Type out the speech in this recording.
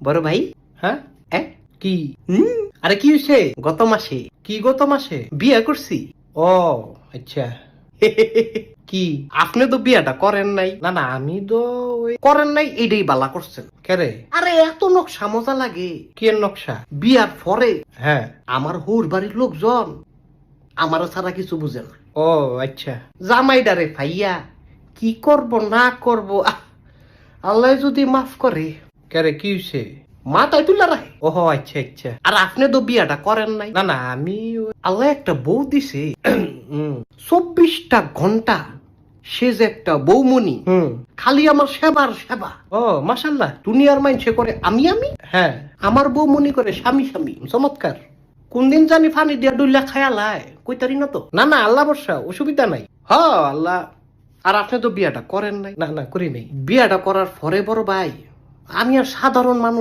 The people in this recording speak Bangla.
বড় ভাই হ্যাঁ কি আরে কি হয়েছে গত মাসে বিয়ে করছি ও আচ্ছা কি আপনি তো বিয়েটা করেন নাই না আমি তো করেন নাই এইটাই বালা করছেন কেরে আরে এত নকশা মজা লাগে কি এর নকশা বিয়ার পরে হ্যাঁ আমার হুর বাড়ির লোকজন আমারও ছাড়া কিছু বুঝে না ও আচ্ছা জামাইডারে ভাইয়া কি করব না করব আল্লাহ যদি মাফ করে কেরে কি হইছে মাথায় তুলা রাখে ওহো আচ্ছা আচ্ছা আর আপনি তো বিয়াটা করেন নাই না আমি আল্লাহ একটা বউ দিছে 24টা ঘন্টা সে যে একটা বৌমনি খালি আমার সেবা ও মাশাআল্লাহ দুনিয়ার মানুষে করে আমি হ্যাঁ আমার বৌমনি করে স্বামী চমৎকার কোন দিন জানি ফানি দিয়া ডুইলা খায়ালায় কইতারি না তো না আল্লাহ বর্ষা অসুবিধা নাই আল্লাহ আর আপনি তো বিয়াটা করেন নাই না করি নাই বিয়াটা করার পরে বড় ভাই আমি আর সাধারণ মানুষ